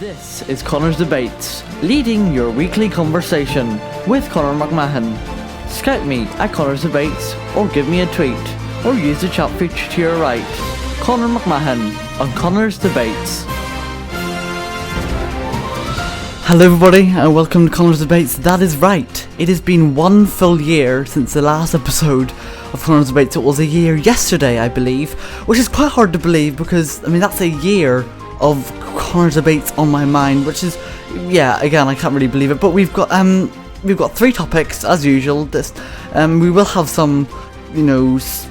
This is Conor's Debates, leading your weekly conversation with Conor McMahon. Skype me at Conor's Debates, or give me a tweet, or use the chat feature to your right. Conor McMahon on Conor's Debates. Hello everybody, and welcome to Conor's Debates. That is right, it has been 1 full year since the last episode of Conor's Debates. It was a year yesterday, I believe, which is quite hard to believe because, I mean, that's a year of Conor's Debates on my mind, which is, yeah, again, I can't really believe it. But we've got 3 topics as usual. We will have some,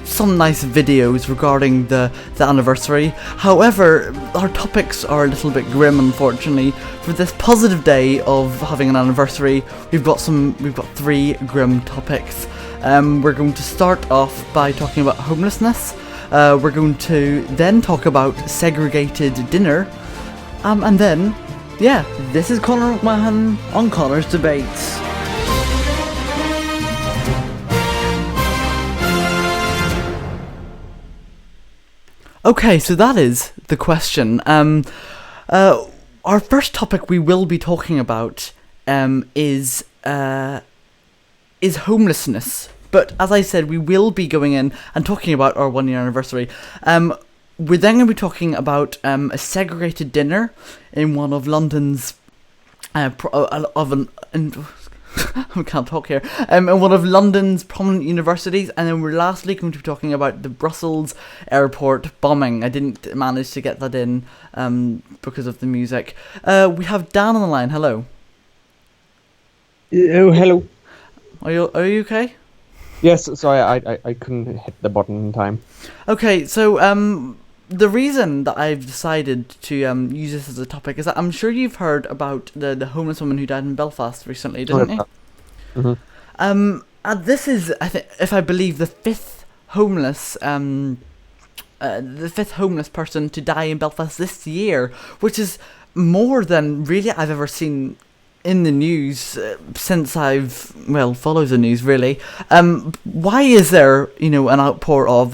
some nice videos regarding the anniversary. However, our topics are a little bit grim, unfortunately. For this positive day of having an anniversary, we've got 3 grim topics. We're going to start off by talking about homelessness. We're going to then talk about segregated dinner. And then, yeah, this is Conor McMahon on Conor's Debates. Okay, so that is the question. Our first topic we will be talking about is homelessness. But as I said, we will be going in and talking about our 1 year anniversary. We're then going to be talking about a segregated dinner in one of London's I can't talk here. In one of London's prominent universities, and then we're lastly going to be talking about the Brussels airport bombing. I didn't manage to get that in because of the music. We have Dan on the line. Hello. Oh, hello. Are you okay? Yes, sorry, I couldn't hit the button in time. Okay, so the reason that I've decided to use this as a topic is that I'm sure you've heard about the homeless woman who died in Belfast recently, didn't you? Mm-hmm. And this is, if I believe, the fifth homeless person to die in Belfast this year, which is more than really I've ever seen in the news since I've followed the news really. Why is there an outpour of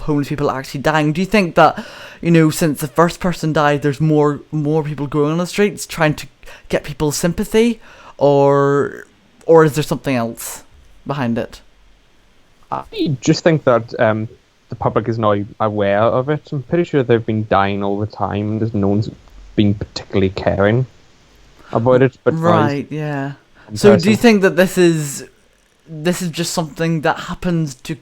homeless people actually dying? Do you think that since the first person died, there's more people going on the streets trying to get people's sympathy, or is there something else behind it? I just think that the public is now aware of it. I'm pretty sure they've been dying all the time and there's no one's been particularly caring about it. But right, yeah. So do you think that this is just something that happened to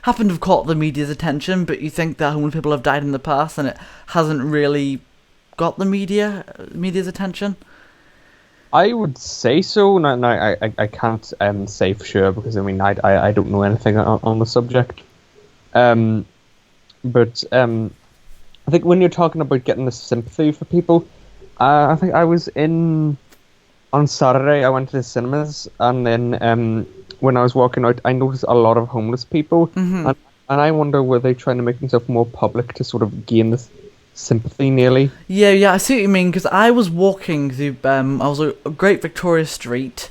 have caught the media's attention, but you think that homeless people have died in the past and it hasn't really got the media's attention? I would say so. No, I can't say for sure because I don't know anything on the subject. But I think when you're talking about getting the sympathy for people, I think I was on Saturday. I went to the cinemas, and then when I was walking out, I noticed a lot of homeless people, and I wonder, were they trying to make themselves more public to sort of gain this sympathy nearly? Yeah, I see what you mean, because I was walking through, I was at Great Victoria Street,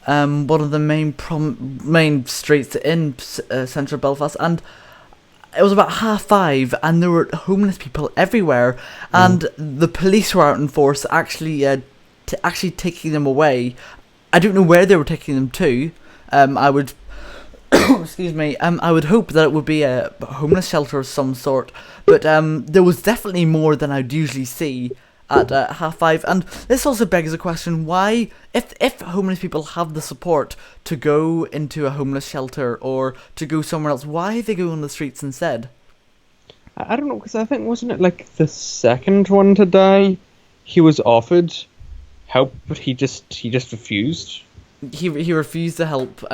one of the main streets in central Belfast, and it was about 5:30, and there were homeless people everywhere, and the police were out in force actually taking them away. I don't know where they were taking them to. I would excuse me. I would hope that it would be a homeless shelter of some sort, but there was definitely more than I'd usually see at 5:30. And this also begs the question: why, if homeless people have the support to go into a homeless shelter or to go somewhere else, why are they going on the streets instead? I don't know, because I think, wasn't it like the second one to die? He was offered help, but he just refused. He refused to help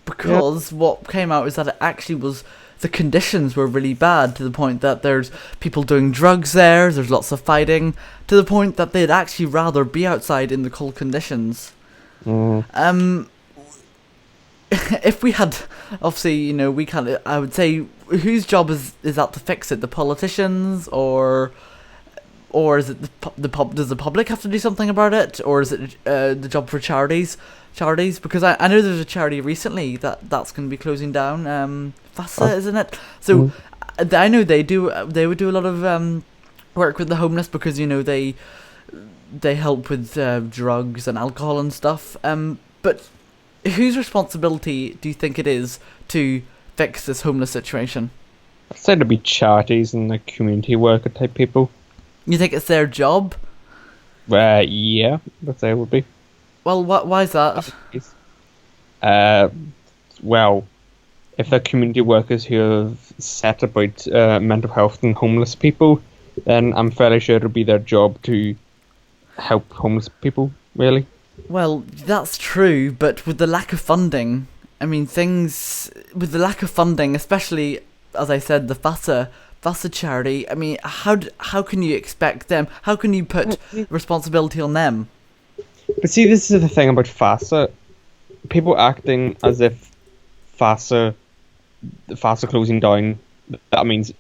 because what came out is that it actually was, the conditions were really bad, to the point that there's people doing drugs there's lots of fighting, to the point that they'd actually rather be outside in the cold conditions. If we had, obviously, we can't, I would say, whose job is that to fix it? The politicians, or is it does the public have to do something about it, or is it the job for charities? Because I know there's a charity recently that's going to be closing down, FASA, isn't it? So I know they would do a lot of work with the homeless, because they they help with drugs and alcohol and stuff. But whose responsibility do you think it is to fix this homeless situation? I'd say to be charities and like community worker type people. You think it's their job? Yeah, I'd say it would be. Well, why is that? Well, if they're community workers who have set about mental health and homeless people, then I'm fairly sure it'll be their job to help homeless people, really. Well, that's true, but with the lack of funding, I mean, with the lack of funding, especially, as I said, the FASA charity, I mean, how can you expect them, how can you put responsibility on them? But see, this is the thing about FASA. People acting as if FASA closing down, that means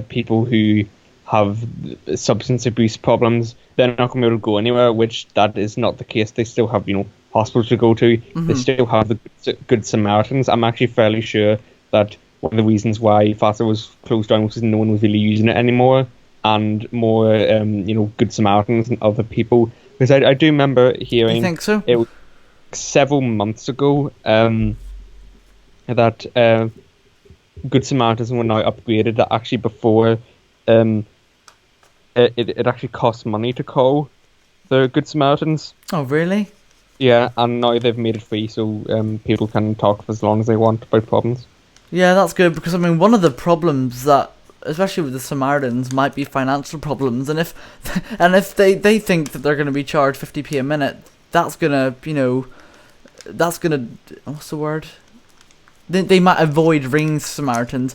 people who have substance abuse problems, they're not going to be able to go anywhere, which that is not the case. They still have, hospitals to go to. Mm-hmm. They still have the Good Samaritans. I'm actually fairly sure that one of the reasons why FASA was closed down was because no one was really using it anymore, and more, Good Samaritans and other people. Because I do remember hearing... You think so? It was several months ago that Good Samaritans were now upgraded. That actually before... It actually costs money to call the Good Samaritans. Oh, really? Yeah, and now they've made it free, so people can talk for as long as they want about problems. Yeah, that's good, because I mean, one of the problems that, especially with the Samaritans, might be financial problems, and if they think that they're going to be charged 50p a minute, that's gonna, what's the word? They might avoid ringing Samaritans.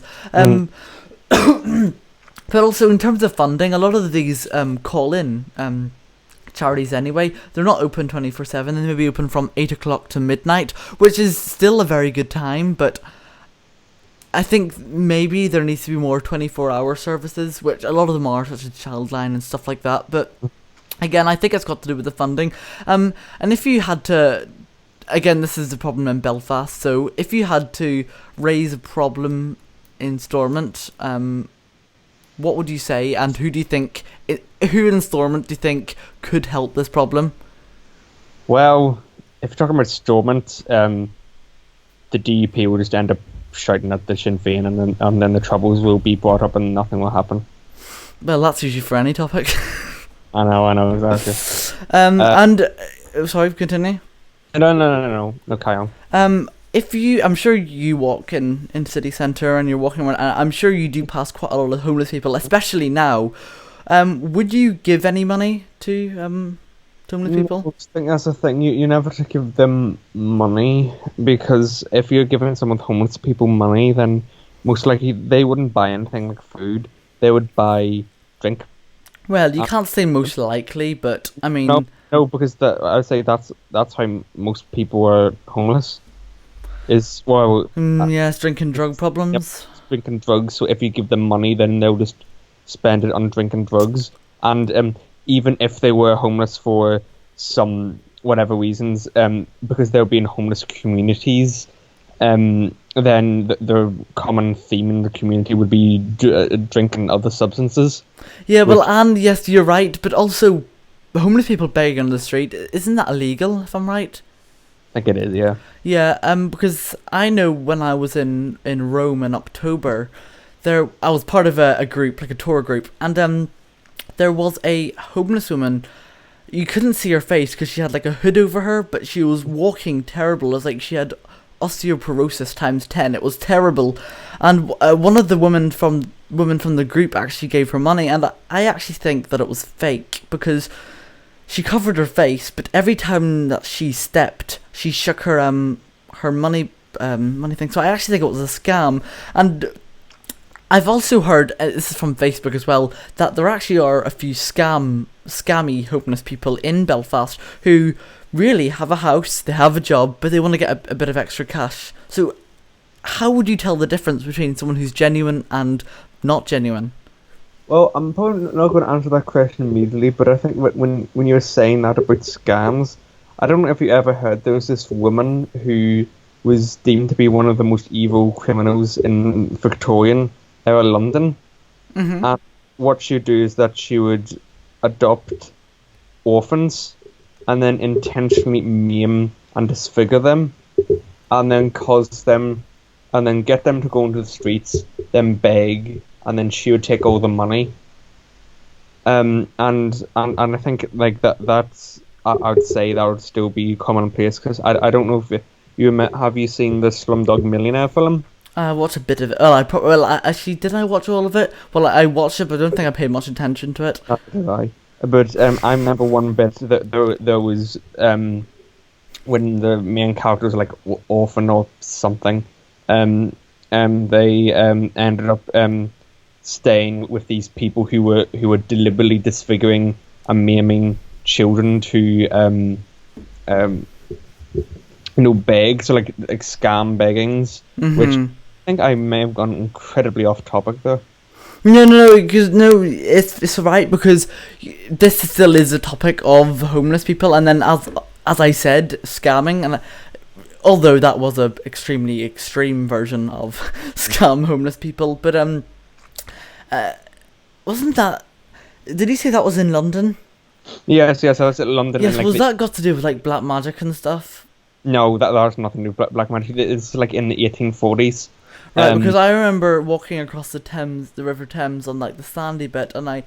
But also, in terms of funding, a lot of these call-in charities anyway, they're not open 24/7, they may be open from 8 o'clock to midnight, which is still a very good time, but I think maybe there needs to be more 24-hour services, which a lot of them are, such as Childline and stuff like that, but again, I think it's got to do with the funding. And if you had to... Again, this is the problem in Belfast, so if you had to raise a problem in Stormont... what would you say, and who in Stormont do you think could help this problem? Well, if you're talking about Stormont, the DUP will just end up shouting at the Sinn Féin, and then the Troubles will be brought up and nothing will happen. Well, that's usually for any topic. I know, exactly. Sorry, continue. No, carry on. I'm sure you walk in city centre and you're walking around, and I'm sure you do pass quite a lot of homeless people, especially now. Would you give any money to homeless people? I think that's the thing. You never to give them money, because if you're giving someone homeless people money, then most likely they wouldn't buy anything like food. They would buy drink. Well, you can't say most likely, but I mean... No, because I would say that's how most people are homeless. Yes, drinking drug problems. Yep, drinking drugs. So if you give them money, then they'll just spend it on drinking drugs. And even if they were homeless for some whatever reasons, because they'll be in homeless communities, then the common theme in the community would be drinking other substances. Yeah, well, and yes, you're right, but also homeless people begging on the street, isn't that illegal, if I'm right? I think it is, yeah. Yeah, because I know when I was in Rome in October, I was part of a group, like a tour group, and there was a homeless woman. You couldn't see her face because she had like a hood over her, but she was walking terrible. It was like she had osteoporosis times 10. It was terrible, and one of the women from the group actually gave her money, and I actually think that it was fake, because she covered her face, but every time that she stepped, she shook her money thing. So I actually think it was a scam. And I've also heard, this is from Facebook as well, that there actually are a few scammy homeless people in Belfast who really have a house, they have a job, but they want to get a bit of extra cash. So how would you tell the difference between someone who's genuine and not genuine? Well, I'm probably not going to answer that question immediately, but I think when you were saying that about scams, I don't know if you ever heard, there was this woman who was deemed to be one of the most evil criminals in Victorian era London. Mm-hmm. And what she would do is that she would adopt orphans and then intentionally maim and disfigure them, and then cause them, and then get them to go into the streets, then beg, and then she would take all the money. And I think like that's I would say that would still be commonplace, because I don't know if have you seen the Slumdog Millionaire film? I watched a bit of it. Actually, did I watch all of it? Well, I watched it, but I don't think I paid much attention to it. Did I? But I remember one bit that there was when the main character was like orphan or something. They ended up staying with these people who were deliberately disfiguring and maiming children to beg, so like scam beggings, which I think I may have gone incredibly off topic there. No, because it's right, because this still is a topic of homeless people, and then as I said, scamming, and although that was a extremely extreme version of scam homeless people, but wasn't that? Did he say that was in London? Yes, I was at London. Yes, and, was that got to do with like black magic and stuff? No, that has nothing to do with black magic. It's like in the 1840s. Right, because I remember walking across the River Thames on like the sandy bit, and I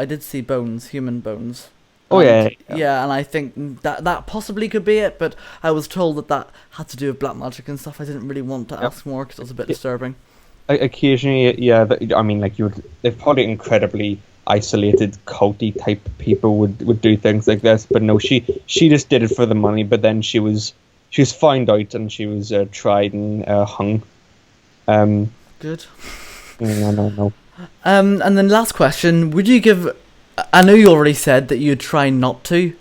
did see bones, human bones. Oh yeah. Yeah, and I think that possibly could be it, but I was told that had to do with black magic and stuff. I didn't really want to ask more because it was a bit disturbing. Occasionally, yeah. I mean, like they're probably incredibly isolated, culty type people would do things like this, but no, she just did it for the money. But then she was found out and she was tried and hung. Good. No. And then last question: would you give? I know you already said that you'd try not to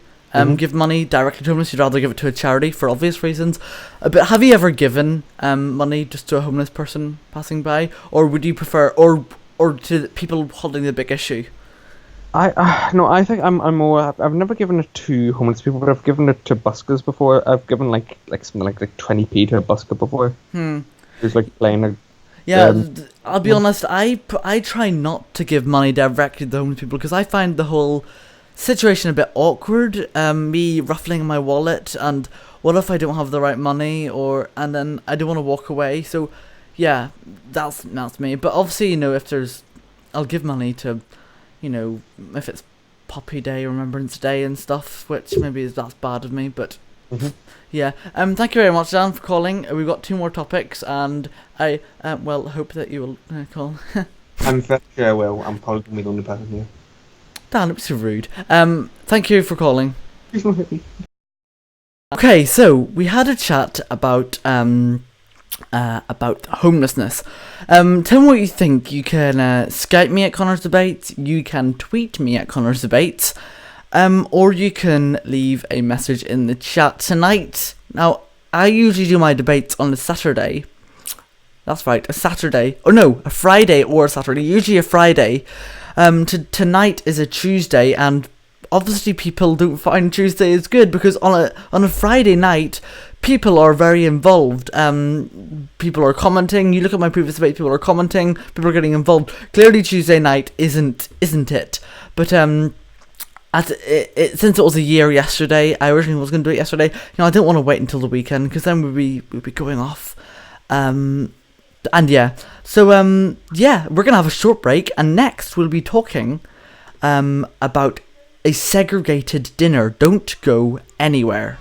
give money directly to homeless. You'd rather give it to a charity for obvious reasons. But have you ever given money just to a homeless person passing by, or would you prefer, or to the people holding the big issue? I think I'm more. I've never given it to homeless people, but I've given it to buskers before. I've given like something like 20p to a busker before. Who's like playing a. Yeah, I'll be honest. I try not to give money directly to the homeless people because I find the whole situation a bit awkward. Me ruffling my wallet, and what if I don't have the right money, and then I don't want to walk away. So, yeah, that's me. But obviously, if I'll give money to, if it's Poppy Day, Remembrance Day, and stuff, which maybe that's bad of me, but. Yeah. Thank you very much, Dan, for calling. We've got 2 more topics, and I hope that you will call. I'm very sure I will. I'm probably going to be the only person here. Dan, it was so rude. Thank you for calling. Okay, so we had a chat about homelessness. Tell me what you think. You can Skype me at Conor's Debates. You can tweet me at Conor's Debates. Or you can leave a message in the chat tonight. Now, I usually do my debates on a Saturday. That's right, a Saturday. Oh no, a Friday or a Saturday. Usually a Friday. Tonight is a Tuesday, and obviously people don't find Tuesday as good because on a Friday night, people are very involved. People are commenting. You look at my previous debate, people are commenting. People are getting involved. Clearly, Tuesday night isn't it? But since it was a year yesterday, I originally was going to do it yesterday. I didn't want to wait until the weekend because then we'd be going off. And yeah, so we're gonna have a short break, and next we'll be talking about a segregated dinner. Don't go anywhere.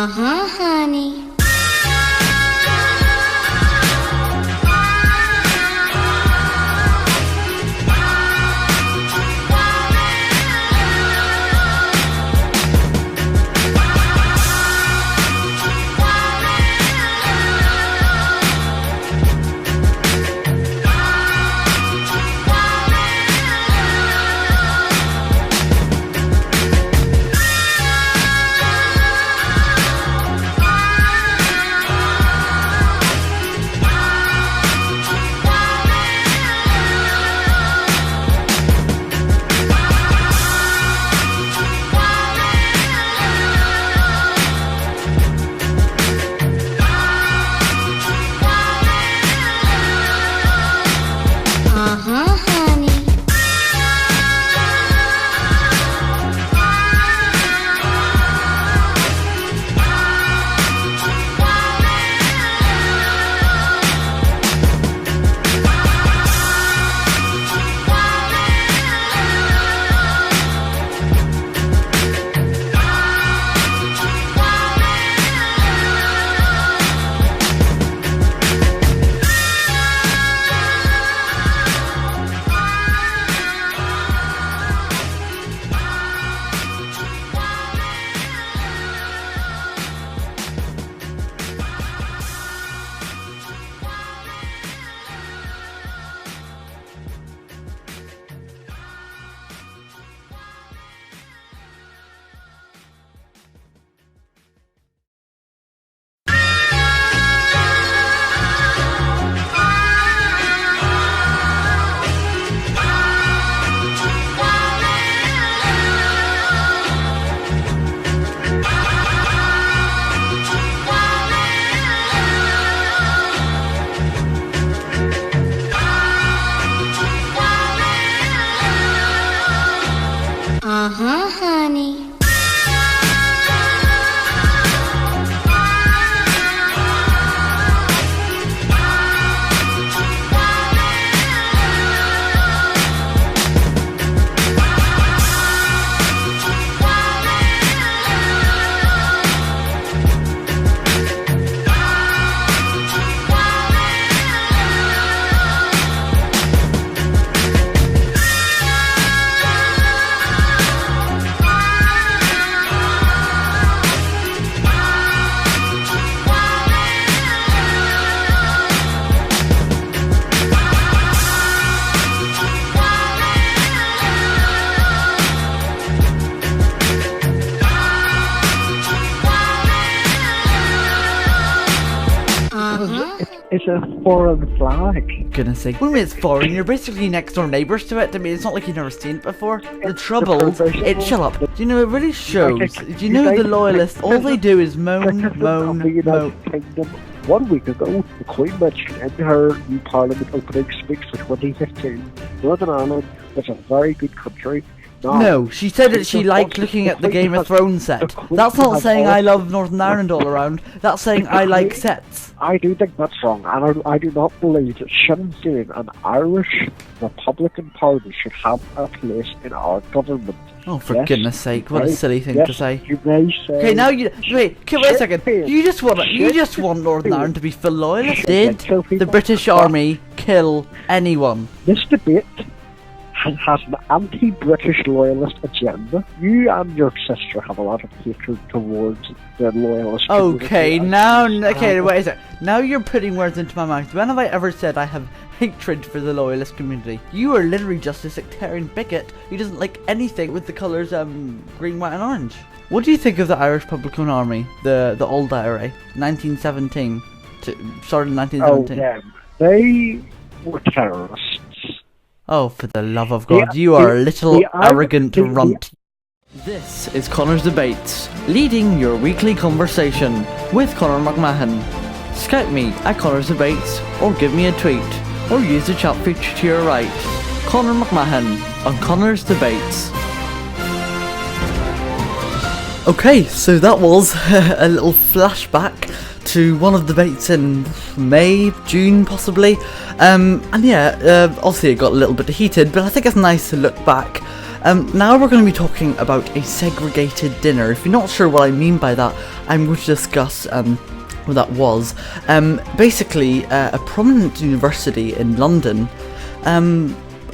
Uh-huh, honey. Uh-huh, honey. It's a foreign flag. Goodness sake. When it's foreign, you're basically next door neighbours to it. I mean, it's not like you've never seen it before. The trouble, shut up. Do you know, it really shows. Do you know the loyalists, all they do is moan, moan, The United moan. Kingdom. 1 week ago, the Queen mentioned in her new Parliament opening speech for 2015, Northern Ireland was a very good country. No, she said that she liked looking at the Game of Thrones set. That's not saying I love Northern Ireland all around. That's saying I like sets. I do think that's wrong, and I do not believe that Sinn Féin and Irish Republican Party should have a place in our government. Oh, for goodness sake! What a silly thing to say. You may say. Okay, now you wait. Okay, wait a second. You just want Northern Ireland to be full loyalists. Did the British Army kill anyone? This debate has an anti-British loyalist agenda. You and your sister have a lot of hatred towards the loyalist community. Okay, wait a second. Now you're putting words into my mouth. When have I ever said I have hatred for the loyalist community? You are literally just a sectarian bigot who doesn't like anything with the colours green, white and orange. What do you think of the Irish Republican Army, the old IRA, 1917, started in 1917? Oh, yeah. They were terrorists. Oh, for the love of God, you are a little arrogant runt. This is Conor's Debates, leading your weekly conversation with Conor McMahon. Skype me at Conor's Debates, or give me a tweet, or use the chat feature to your right. Conor McMahon on Conor's Debates. Okay, so that was a little flashback to one of the debates in May, June possibly, and yeah, obviously it got a little bit heated, but I think it's nice to look back Now we're going to be talking about a segregated dinner. If you're not sure what I mean by that, I'm going to discuss what that was. Basically, a prominent university in London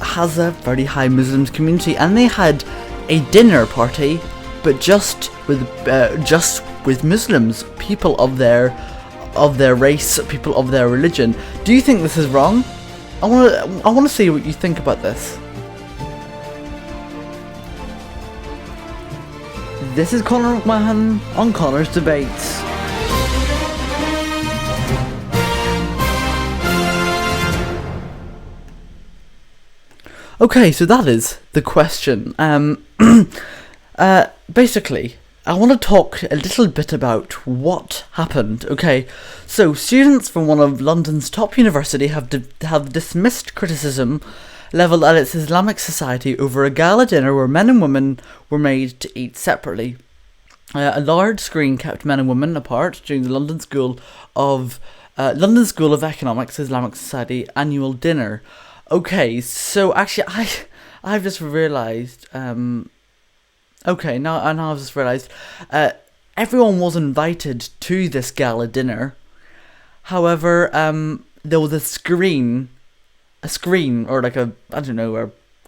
has a very high Muslim community, and they had a dinner party, but just with Muslims, people of their race, people of their religion. Do you think this is wrong? I want to see what you think about this. This is Conor McMahon on Conor's Debates. Okay, so that is the question. Basically, I want to talk a little bit about what happened. Okay, so students from one of London's top universities have dismissed criticism levelled at its Islamic society over a gala dinner where men and women were made to eat separately. A large screen kept men and women apart during the London School of Economics Islamic Society annual dinner. Okay, so actually, I've just realised. Okay, now I've just realised. Everyone was invited to this gala dinner. However, there was a screen or like a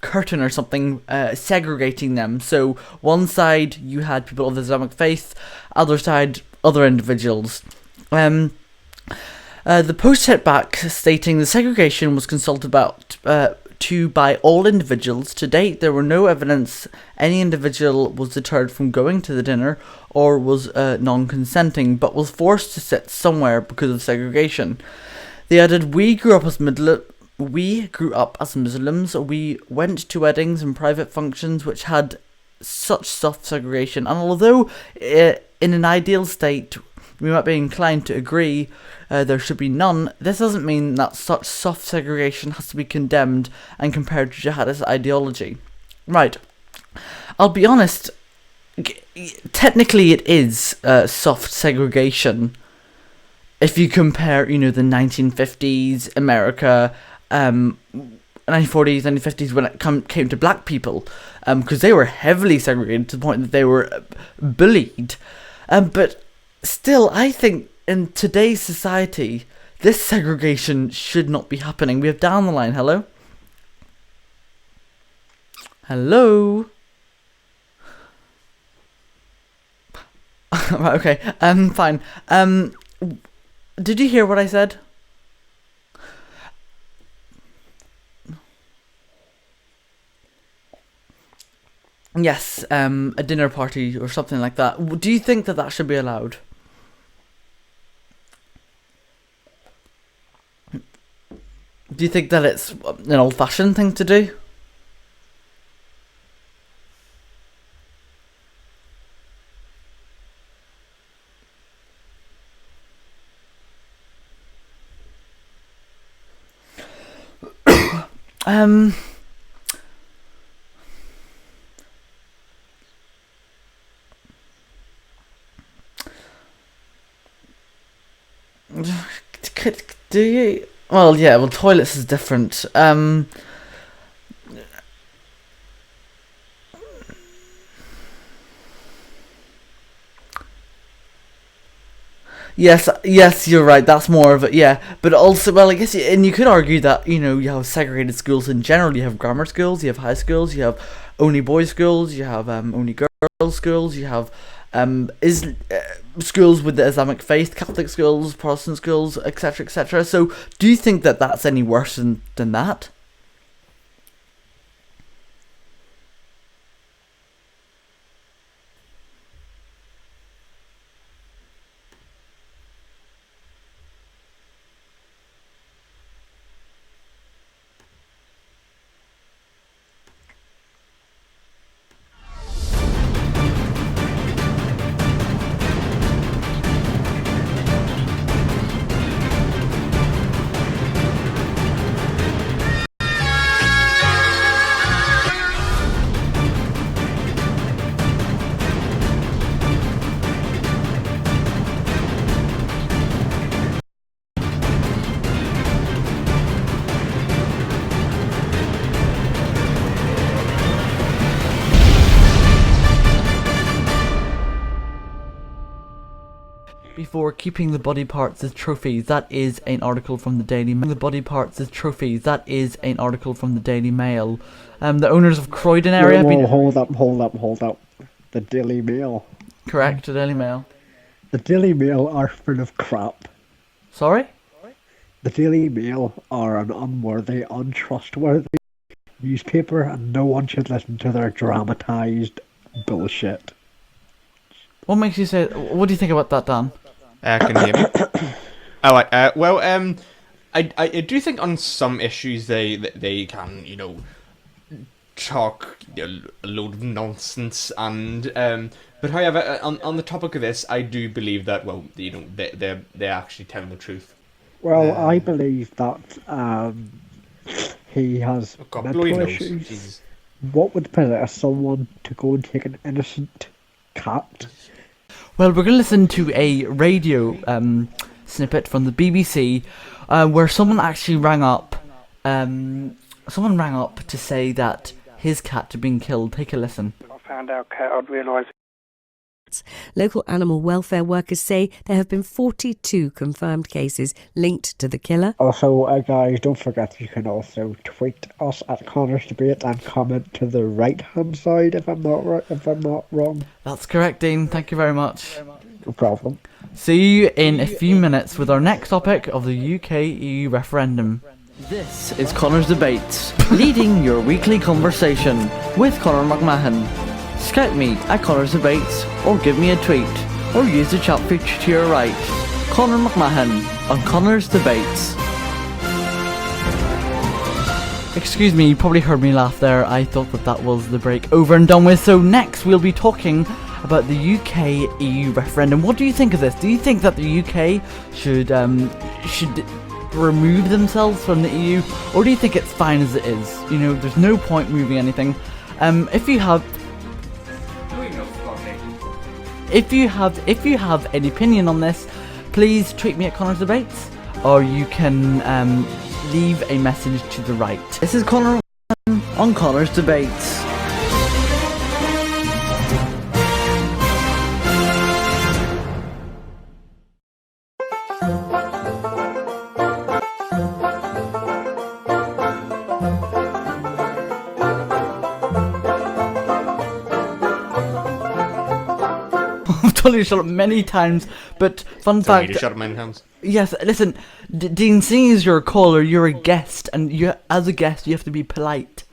curtain or something segregating them. So one side you had people of the Islamic faith, other side other individuals. The post hit back stating the segregation was consulted about by all individuals. To date, there were no evidence any individual was deterred from going to the dinner or was non-consenting, but was forced to sit somewhere because of segregation. They added, we grew up as Muslims. We went to weddings and private functions which had such soft segregation, and although in an ideal state we might be inclined to agree there should be none, this doesn't mean that such soft segregation has to be condemned and compared to jihadist ideology. Right. I'll be honest, technically it is soft segregation if you compare, the 1950s America, 1940s, 1950s when it came to black people, because they were heavily segregated to the point that they were bullied. But still, I think in today's society, this segregation should not be happening. We have down the line. Hello? Hello? Right, okay. Fine. Did you hear what I said? Yes, a dinner party or something like that. Do you think that should be allowed? Do you think that it's an old-fashioned thing to do? Do you? Well, yeah. Well, toilets is different. Yes, you're right. That's more of it. Yeah, but also, well, I guess, and you could argue that you have segregated schools in general. You have grammar schools, you have high schools, you have only boys schools, you have only girls schools, you have schools with the Islamic faith, Catholic schools, Protestant schools, etc., etc. So, do you think that that's any worse than that? Before keeping the body parts as trophies, that is an article from the Daily Mail. The body parts as trophies, that is an article from the Daily Mail. The owners of Croydon area have been... Hold up. The Daily Mail. Correct, the Daily Mail. The Daily Mail are full of crap. Sorry? The Daily Mail are an unworthy, untrustworthy newspaper, and no one should listen to their dramatised bullshit. What makes you say... What do you think about that, Dan? Can you hear me? Alright, well, I do think on some issues they can, you know, talk a load of nonsense, and but however, on the topic of this, I do believe that, well, you know, they're actually telling the truth. Well, I believe that he has mental issues. Jesus. What would possess someone to go and take an innocent cat? Well, we're going to listen to a radio snippet from the BBC where someone actually rang up. Someone rang up to say that his cat had been killed. Take a listen. I found our cat, I'd realised. Local animal welfare workers say there have been 42 confirmed cases linked to the killer. Also, guys, don't forget you can also tweet us at Connor's Debate and comment to the right-hand side if I'm not wrong. That's correct, Dean. Thank you very much. No problem. See you in a few minutes with our next topic of the UK EU referendum. This is Connor's Debates, leading your weekly conversation with Conor McMahon. Skype me at Connor's Debates, or give me a tweet, or use the chat feature to your right. Conor McMahon on Connor's Debates. Excuse me, you probably heard me laugh there. I thought that was the break over and done with. So next we'll be talking about the UK EU referendum. What do you think of this? Do you think that the UK should remove themselves from the EU, or do you think it's fine as it is? You know, there's no point moving anything. If you have any opinion on this, please tweet me at Connor's Debates, or you can leave a message to the right. This is Conor on Connor's Debates. I've told you to shut up many times, but fun fact... Shut up many times. Yes, listen, Dean, seeing as you're a caller, you're a guest, and as a guest you have to be polite.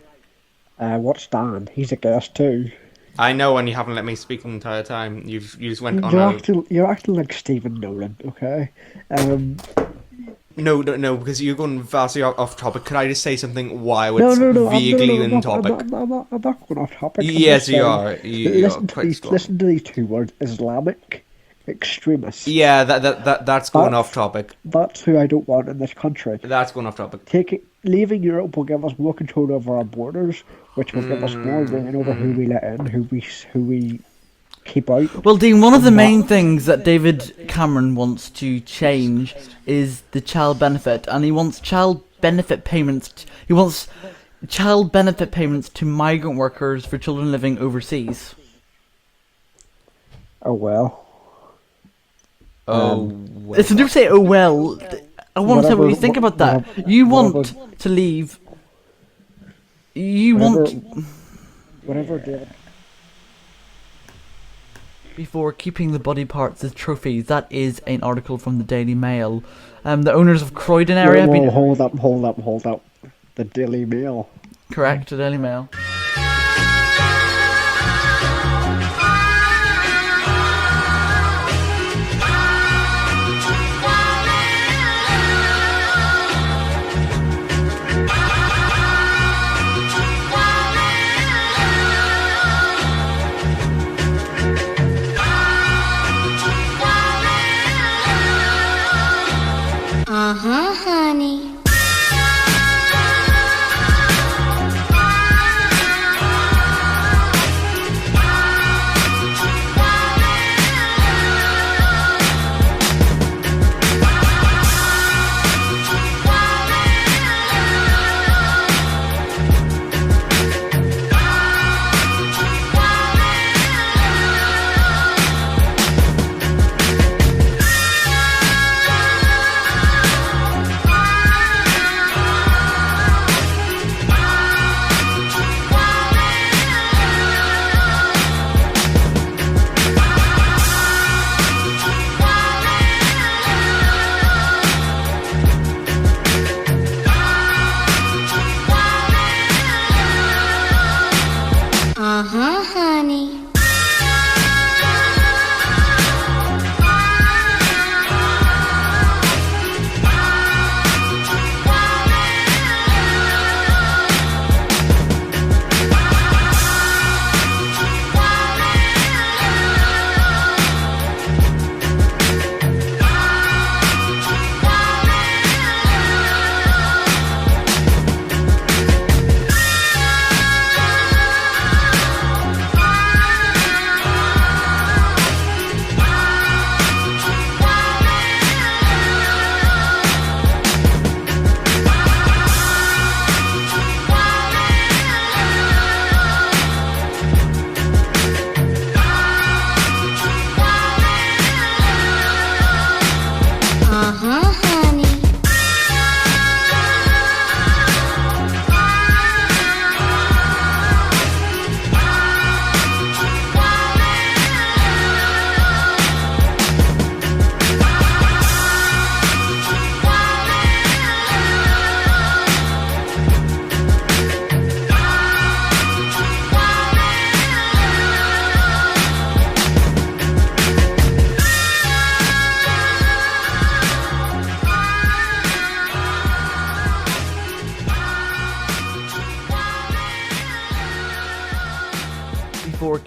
What's Dan? He's a guest too. I know, and you haven't let me speak the entire time. You just went on. You're acting like Stephen Nolan, okay? No, because you're going vastly off topic. Could I just say something while it's vaguely in topic? I'm not going off topic. Yes, you are. Listen to these two words: Islamic extremists. Yeah, that's going off topic. That's who I don't want in this country. That's going off topic. Leaving Europe will give us more control over our borders, which will give us more reign over who we let in, who we keep out. Well, Dean, one of the main things that David Cameron wants to change is the child benefit, and he wants child benefit payments. He wants child benefit payments to migrant workers for children living overseas. Oh well. Listen, don't say "oh well." I want to know what you think about that. You want to leave. Whatever, David. Before keeping the body parts as trophies, that is an article from the Daily Mail. The owners of Croydon area have been... Hold up. The Daily Mail. Correct, the Daily Mail. Uh-huh, honey.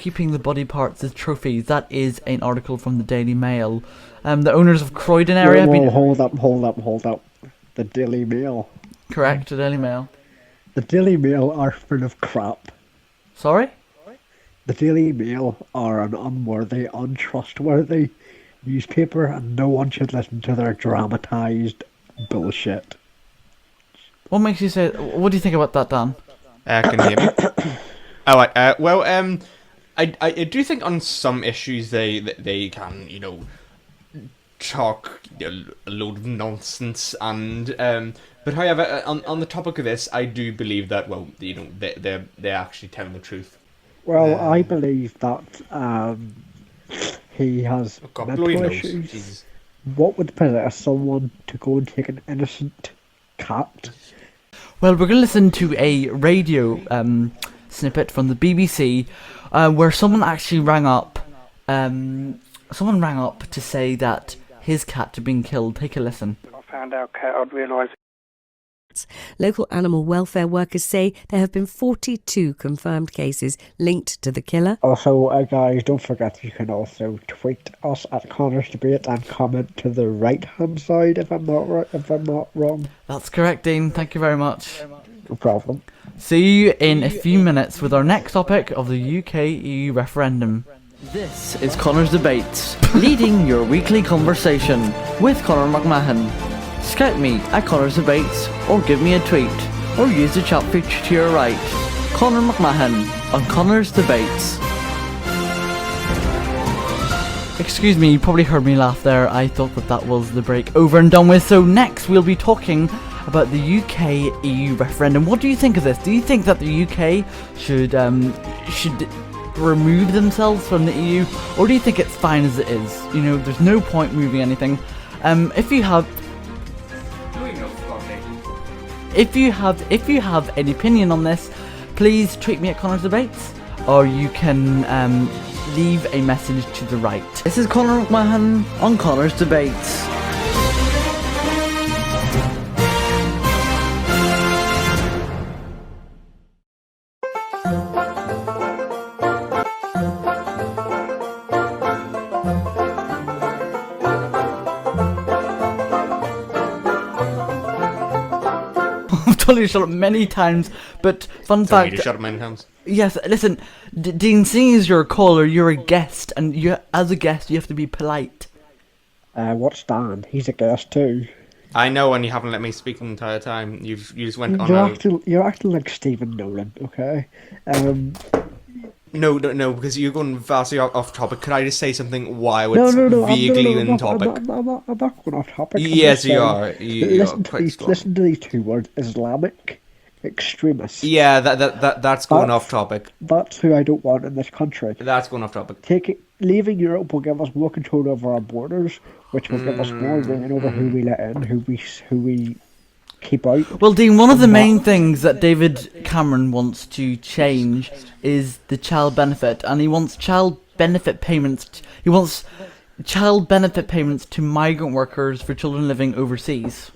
keeping the body parts as trophies. That is an article from the Daily Mail. The owners of Croydon area have been... Hold up. The Daily Mail. Correct, the Daily Mail. The Daily Mail are full of crap. Sorry? The Daily Mail are an unworthy, untrustworthy newspaper, and no one should listen to their dramatised bullshit. What makes you say... What do you think about that, Dan? Can you hear me? Alright, well, I do think on some issues they can, talk a load of nonsense, and but however, on the topic of this, I do believe that, well, they're actually telling the truth. Well, I believe that he has mental issues. Jesus. What would possess someone to go and take an innocent cat? Well, we're going to listen to a radio snippet from the BBC where someone actually rang up. Someone rang up to say that his cat had been killed. Take a listen. I found our cat, I'd realised. Local animal welfare workers say there have been 42 confirmed cases linked to the killer. Also, guys, don't forget you can also tweet us at Connor's Debate and comment to the right-hand side if I'm not wrong. That's correct, Dean. Thank you very much. No problem. See you in a few minutes with our next topic of the UK-EU referendum. This is Connor's Debates, leading your weekly conversation with Conor McMahon. Scout me at Connor's Debates, or give me a tweet, or use the chat feature to your right. Conor McMahon on Connor's Debates. Excuse me, you probably heard me laugh there. I thought that was the break over and done with. So next we'll be talking about the UK-EU referendum. What do you think of this? Do you think that the UK should remove themselves from the EU, or do you think it's fine as it is? There's no point moving anything. If you have any opinion on this, please tweet me at Connor's Debates, or you can leave a message to the right. This is Conor McMahon on Connor's Debates. I've told you to shut up many times, but fun fact... Shut up many times. Yes, listen, Dean, seeing as you're a caller, you're a guest, and as a guest you have to be polite. What's Dan? He's a guest too. I know, and you haven't let me speak the entire time. You just went on. You're acting like Stephen Nolan, okay? No, because you're going vastly off topic. Could I just say something while it's vaguely in topic? I'm not going off topic. Yes, you are. Listen to these two words: Islamic extremists. Yeah, that's going off topic. That's who I don't want in this country. That's going off topic. Leaving Europe will give us more control over our borders, which will give us more reign over who we let in, who we keep out. Well, Dean, one of the main things that David Cameron wants to change is the child benefit, and he wants child benefit payments to migrant workers for children living overseas.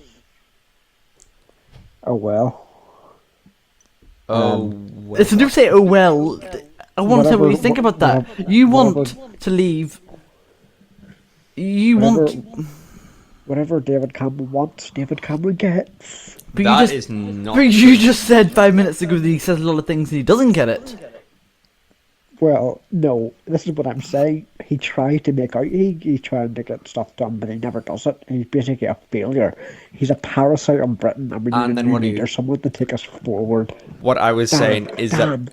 Oh well. Listen, don't say "oh well." I want to say what you think about that. You want to leave. Whatever David Cameron wants, David Cameron gets. But That is not... But you just said 5 minutes ago that he says a lot of things and he doesn't get it. Well, no, this is what I'm saying. He tried to make out, he's trying to get stuff done, but he never does it. He's basically a failure. He's a parasite on Britain, and we need a new leader, someone to take us forward. What I was saying is that...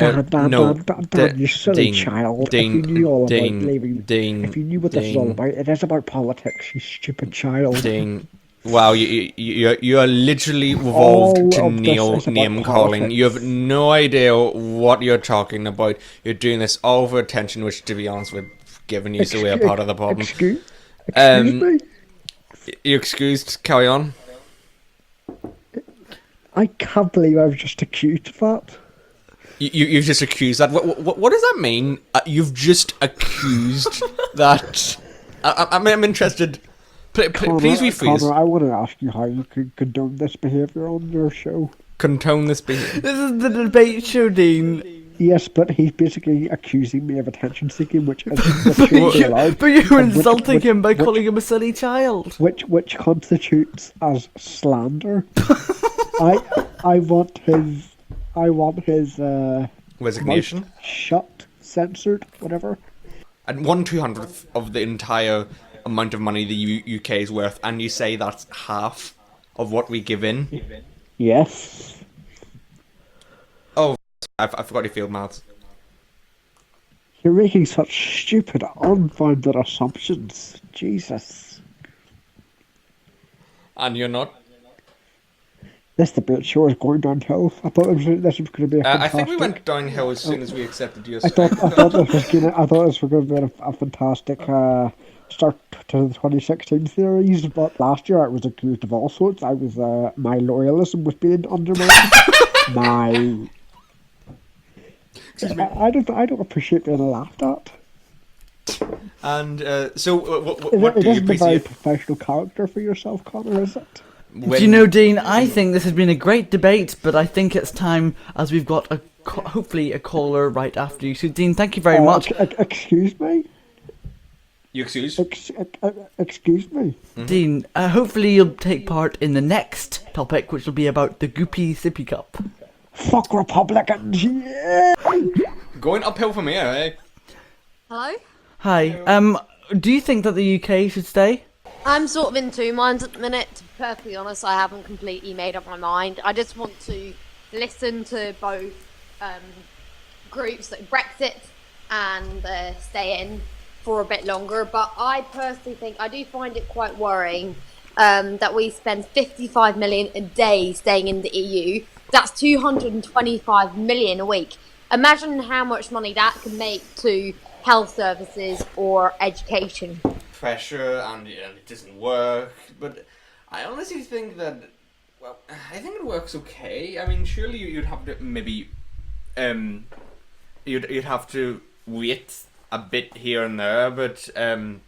Dan, you silly child. If you knew all about leaving... if you knew what this is all about, it is about politics, you stupid child. Wow, you are literally evolved to name calling. You have no idea what you're talking about. You're doing this all for attention, which, to be honest, we're giving you, so we're part of the problem. Excuse me? You excused? Carry on. I can't believe I was just accused of that. You've just accused that? What does that mean? You've just accused that? I'm interested... Please rephrase. Conor, I want to ask you how you could condone this behaviour on your show. Condone this behaviour? This is the debate show, Dean. Yes, but he's basically accusing me of attention seeking, which shouldn't be allowed. But you're and insulting him by which- calling him a silly child. which constitutes as slander. I want his Resignation. mouth shut, censored, whatever. And 1/200th of the entire amount of money the UK is worth, and you say that's half of what we give in? Yes. Oh, I forgot your field maths. You're making such stupid, unfounded assumptions. Jesus. And you're not? This debate show is going downhill. I thought this was going to be a I fantastic... think we went downhill as soon as we accepted your... I thought this was going to be a fantastic start to the 2016 series, but last year I was accused of all sorts. I was my loyalism was being undermined. my I don't appreciate being laughed at. And so, what It do you isn't a very appreciate? professional character for yourself, Conor, is it? Do you know, Dean, I think this has been a great debate, but I think it's time, as we've got hopefully a caller right after you. So, Dean, thank you very much. Excuse me? You excuse? Excuse me? Dean, hopefully you'll take part in the next topic, which will be about the Goopy Sippy Cup. Fuck Republicans, yeah! Going uphill from here, eh? Hello? Hi, do you think that the UK should stay? I'm sort of in two minds at the minute. To be perfectly honest, I haven't completely made up my mind. I just want to listen to both groups, like Brexit and stay in for a bit longer. But I personally think, I do find it quite worrying that we spend 55 million a day staying in the EU. That's 225 million a week. Imagine how much money that could make to health services or education. Pressure, and it doesn't work. But I honestly think that, well, I think it works okay. I mean, surely you'd have to maybe, you'd have to wait a bit here and there, but I mean,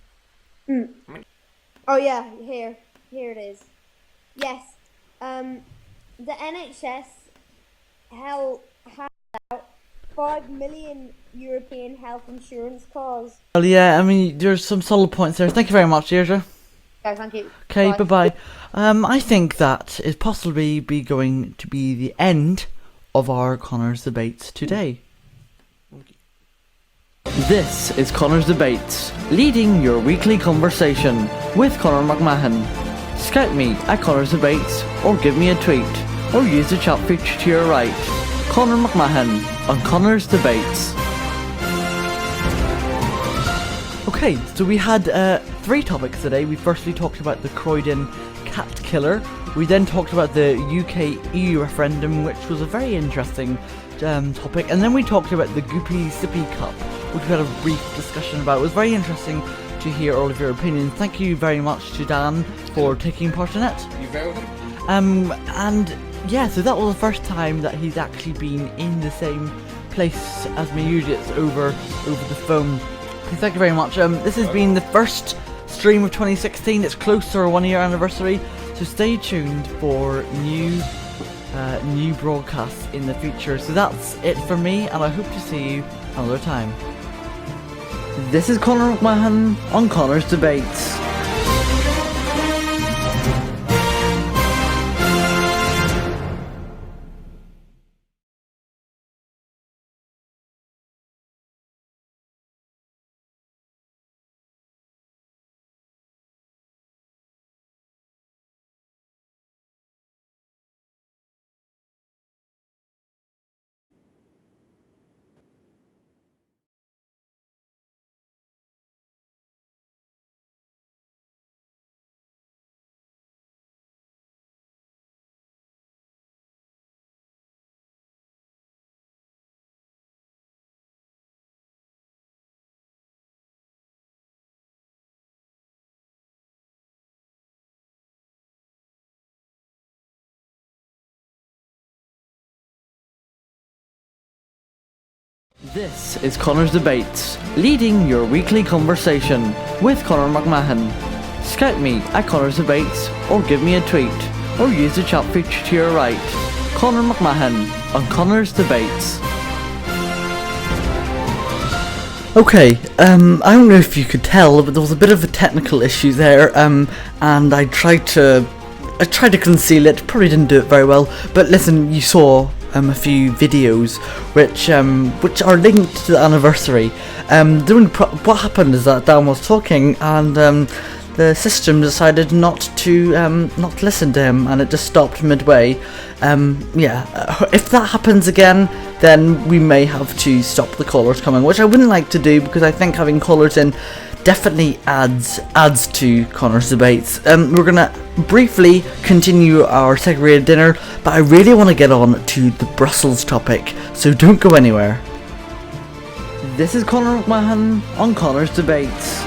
Oh yeah, here it is. Yes, the NHS has out 5 million European health insurance cars. Well, yeah, I mean, there's some solid points there. Thank you very much, Deirdre. Okay, thank you. Okay, bye-bye. I think that is possibly going to be the end of our Connor's Debates today. This is Connor's Debates, leading your weekly conversation with Conor McMahon. Scout me at Connor's Debates, or give me a tweet, or use the chat feature to your right. Conor McMahon on Connor's Debates. Okay, so we had 3 topics today. We firstly talked about the Croydon cat killer. We then talked about the UK EU referendum, which was a very interesting topic. And then we talked about the Goopy Sippy Cup, which we had a brief discussion about. It was very interesting to hear all of your opinions. Thank you very much to Dan for taking part in it. you're very welcome. And yeah, so that was the first time that he's actually been in the same place as me. Usually it's over the phone. So thank you very much. This has been the first stream of 2016. It's close to our 1-year anniversary, so stay tuned for new broadcasts in the future. So that's it for me, and I hope to see you another time. This is Conor McMahon on Connor's Debates. This is Connor's Debates, leading your weekly conversation with Conor McMahon. Scout me at Connor's Debates, or give me a tweet, or use the chat feature to your right. Conor McMahon on Connor's Debates. Okay, I don't know if you could tell, but there was a bit of a technical issue there, and I tried to conceal it. Probably didn't do it very well. But listen, you saw a few videos which are linked to the anniversary. What happened is that Dan was talking, and the system decided not to listen to him, and it just stopped midway. If that happens again, then we may have to stop the callers coming, which I wouldn't like to do, because I think having callers in definitely adds to Conor's debates. We're gonna briefly continue our segregated dinner, but I really want to get on to the Brussels topic, so don't go anywhere. This is Conor McMahon on Conor's Debates.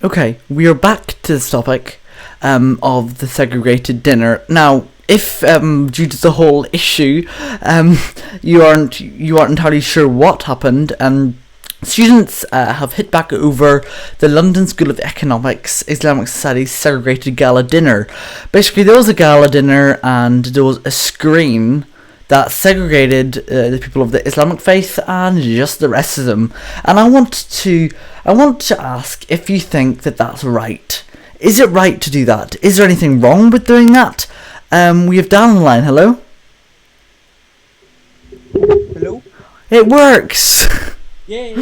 Okay, we are back to this topic of the segregated dinner. Now, if due to the whole issue, you aren't entirely sure what happened, students have hit back over the London School of Economics Islamic Society's segregated gala dinner. Basically, there was a gala dinner and there was a screen that segregated the people of the Islamic faith and just the rest of them. And I want to ask if you think that that's right. Is it right to do that? Is there anything wrong with doing that? We have Dan on the line. Hello? Hello? It works! Yay!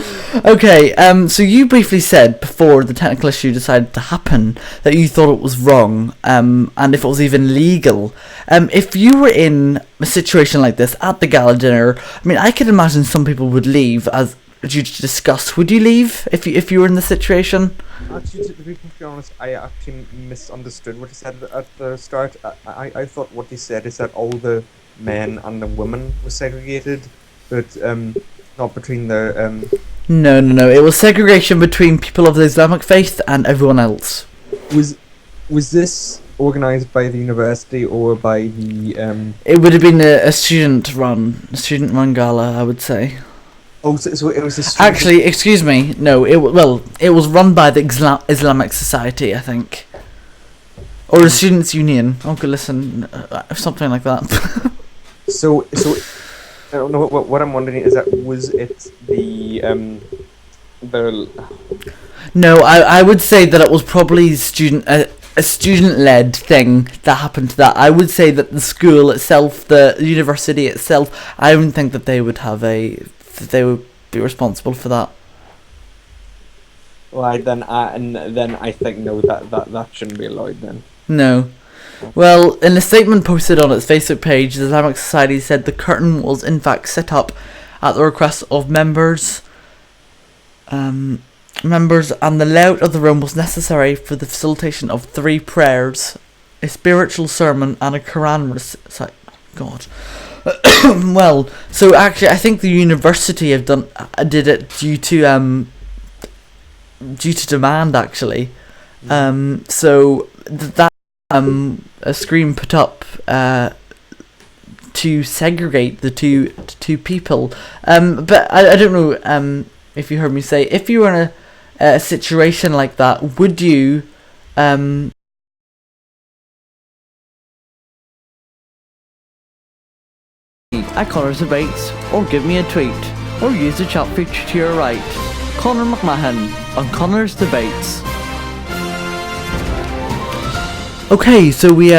Okay, so you briefly said before the technical issue decided to happen that you thought it was wrong, and if it was even legal. If you were in a situation like this at the gala dinner, I mean, I could imagine some people would leave as due to disgust. Would you leave if you were in the situation? Actually, to be completely honest, I actually misunderstood what he said at the start. I thought what he said is that all the men and the women were segregated, but not between the No. It was segregation between people of the Islamic faith and everyone else. Was this organised by the university or by the It would have been a student-run gala, I would say. Oh, so it was a student... Actually, excuse me. No, it was run by the Islamic Society, I think, or the Students' Union. Oh, good, listen, something like that. So I don't know. What I'm wondering is that was it the No, I would say that it was probably a student-led thing that happened to that. I would say that the school itself, the university itself, I don't think that they would have they would be responsible for that. Right, then I think no, that shouldn't be allowed then. No. Well, in a statement posted on its Facebook page, the Islamic Society said the curtain was in fact set up at the request of members, and the layout of the room was necessary for the facilitation of 3 prayers, a spiritual sermon, and a Quran recite. God. Well, so actually, I think the university did it due to demand, actually. So that a screen put up to segregate the two people. But I don't know if you heard me say, if you were in a situation like that, would you at Conor's Debates, or give me a tweet, or use the chat feature to your right. Conor McMahon on Conor's Debates. Okay, so we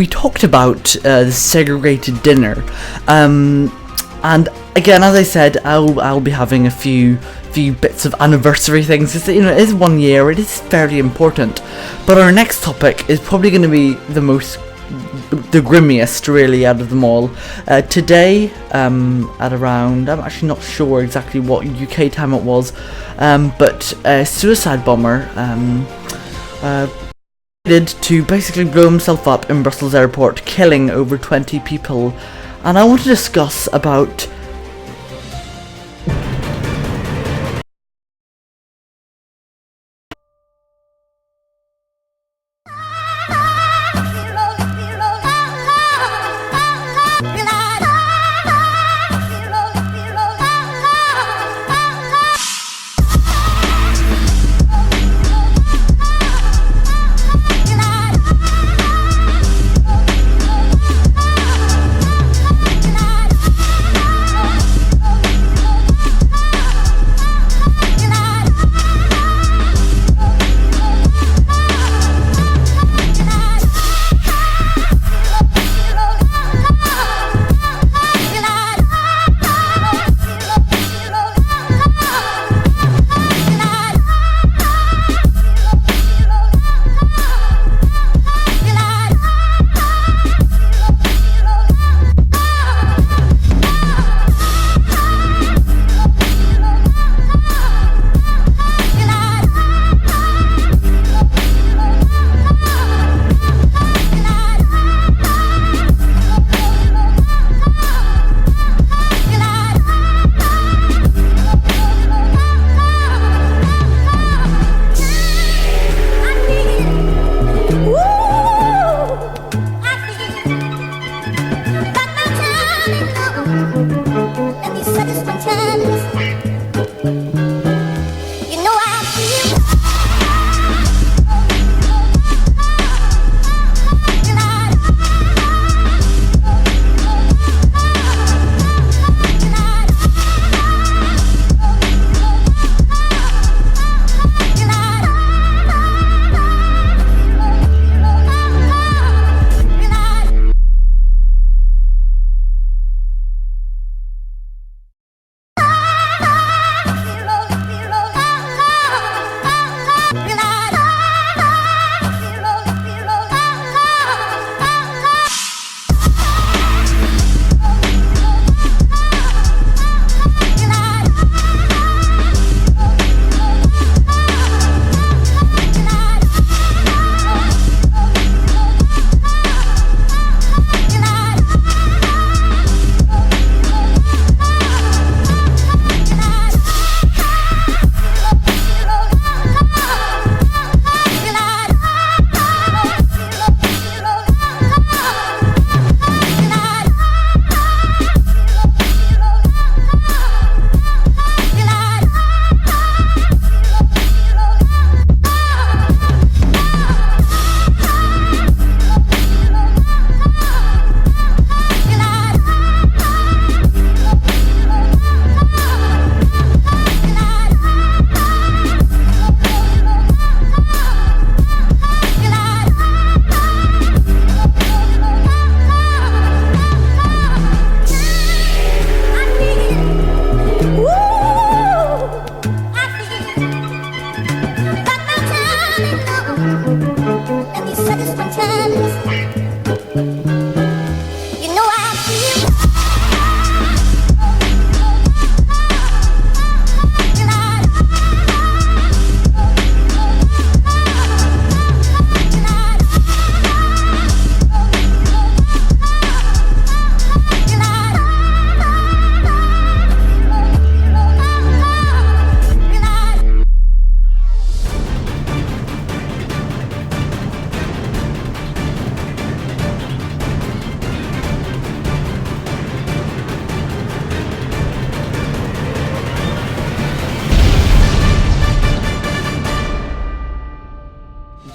talked about the segregated dinner, and again, as I said, I'll be having a few bits of anniversary things. It's, it is 1 year, it is fairly important, but our next topic is probably going to be the grimmiest, really, out of them all. Today, at around, I'm actually not sure exactly what UK time it was, but a suicide bomber decided to basically blow himself up in Brussels airport, killing over 20 people. And I want to discuss about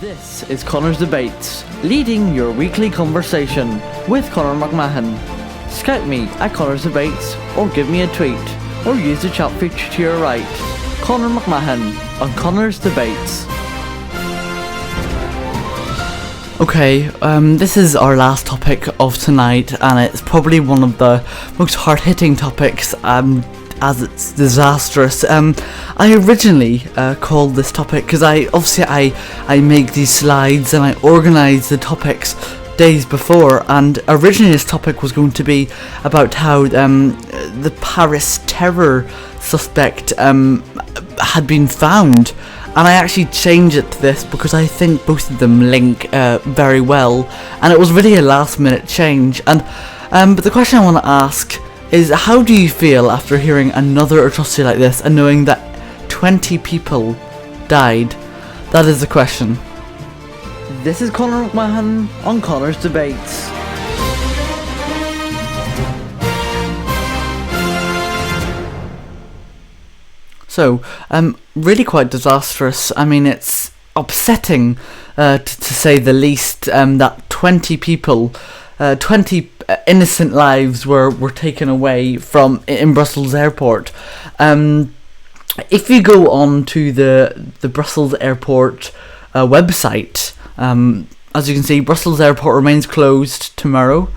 This is Conor's Debates, leading your weekly conversation with Conor McMahon. Scout me at Conor's Debates, or give me a tweet, or use the chat feature to your right. Conor McMahon on Conor's Debates. Okay, this is our last topic of tonight, and it's probably one of the most hard-hitting topics, as it's disastrous. I originally called this topic because I make these slides and I organise the topics days before, and originally this topic was going to be about how the Paris terror suspect had been found, and I actually changed it to this because I think both of them link very well, and it was really a last minute change. And but the question I want to ask is, how do you feel after hearing another atrocity like this and knowing that 20 people died? That is the question. This is Conor McMahon on Conor's Debates. So, really quite disastrous. I mean, it's upsetting to say the least, that 20 people, 20 innocent lives were taken away in Brussels airport. If you go on to the Brussels airport website, as you can see, Brussels airport remains closed tomorrow,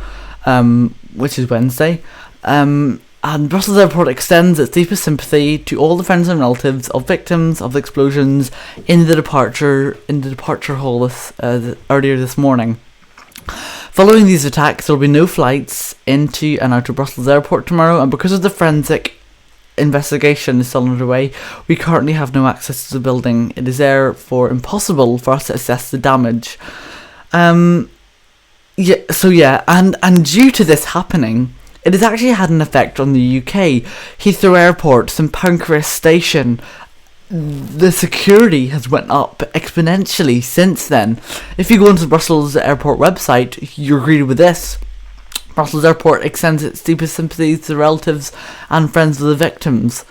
which is Wednesday. And Brussels Airport extends its deepest sympathy to all the friends and relatives of victims of the explosions in the departure hall earlier this morning. Following these attacks, there will be no flights into and out of Brussels Airport tomorrow, and because of the forensic investigation is still underway, we currently have no access to the building. It is therefore impossible for us to assess the damage. And due to this happening, it has actually had an effect on the UK. Heathrow Airport, St Pancras Station, the security has went up exponentially since then. If you go onto the Brussels Airport website, you're greeted with this. Brussels Airport extends its deepest sympathies to the relatives and friends of the victims.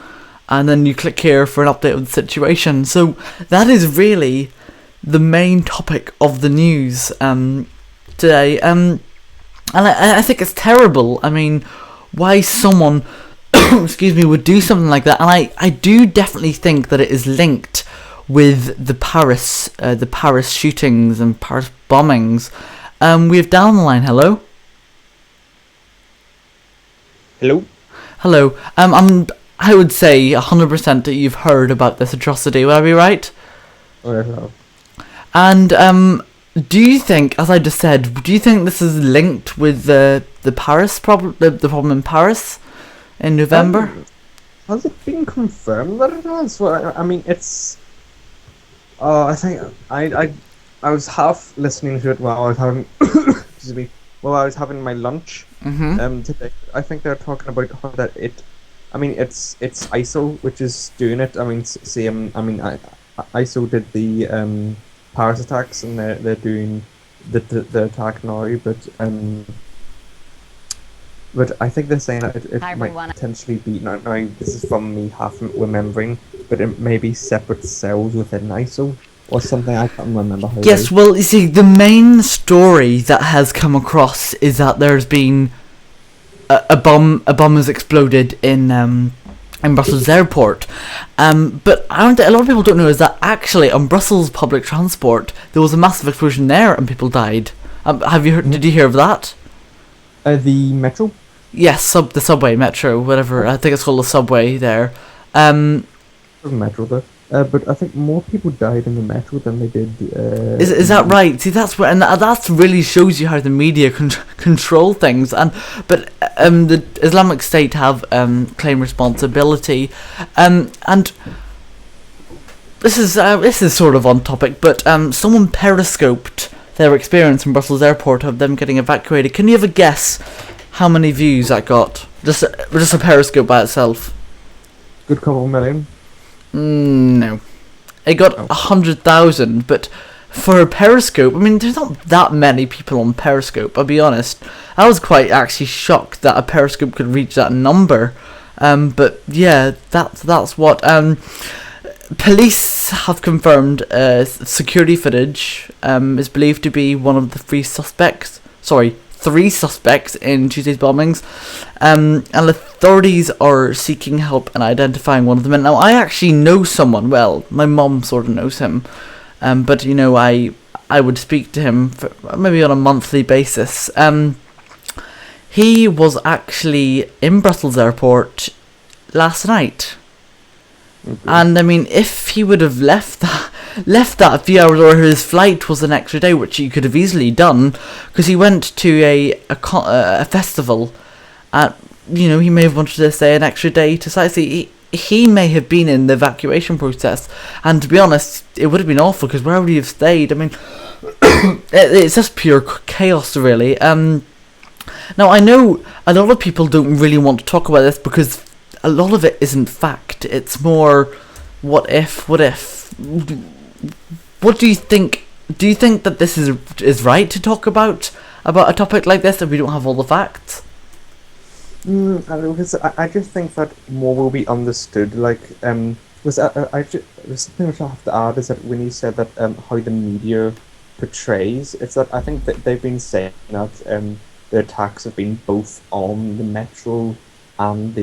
And then you click here for an update of the situation. So that is really the main topic of the news today. And I think it's terrible. I mean, why someone excuse me, would do something like that. And I do definitely think that it is linked with the Paris shootings and Paris bombings. We have down the line. Hello. Hello. I would say 100% that you've heard about this atrocity. Would I be right? And do you think, as I just said, do you think this is linked with the Paris problem, the problem in Paris in November? Has it been confirmed that it has? Well, I mean, it's. I think I was half listening to it while I was having. Excuse me. While I was having my lunch. Today, I think they're talking about how that it. I mean, it's ISIL which is doing it. I mean, same. I mean, ISIL did the Paris attacks, and they're doing the attack now. But I think they're saying that it might potentially be now. This is from me half remembering, but it may be separate cells within ISIL or something. I can't remember how. Yes, well, you see, the main story that has come across is that there's been a bomb has exploded in Brussels airport. But a lot of people don't know is that actually on Brussels public transport there was a massive explosion there and people died. Have you heard? Did you hear of that? The metro. Yes, the subway, metro, whatever. I think it's called the subway there. Metro though. But I think more people died in the metro than they did. Is that right? See, that's where, and that really shows you how the media control things. But the Islamic State have claimed responsibility, and this is sort of on topic. But someone periscoped their experience in Brussels airport of them getting evacuated. Can you have a guess how many views that got? Just a periscope by itself. Good couple million. No, it got 100,000. But for a periscope, I mean, there's not that many people on periscope. I'll be honest. I was quite actually shocked that a periscope could reach that number. But yeah, that's what. Police have confirmed security footage is believed to be one of the three suspects in Tuesday's bombings, and authorities are seeking help in identifying one of them. And now I actually know someone. Well, my mum sort of knows him, but you know, I would speak to him maybe on a monthly basis. He was actually in Brussels airport last night. Okay. And I mean, if he would have left that a few hours, or his flight was the next day, which he could have easily done, because he went to a festival, you know, he may have wanted to stay an extra day to sightsee. He may have been in the evacuation process, and to be honest, it would have been awful, because where would he have stayed? I mean, it's just pure chaos, really. Now I know a lot of people don't really want to talk about this because a lot of it isn't fact. It's more, what if? What do you think? Do you think that this is right to talk about a topic like this if we don't have all the facts? I just think that more will be understood. Like, there's something which I have to add is that when you said that how the media portrays, it's that I think that they've been saying that the attacks have been both on the metro and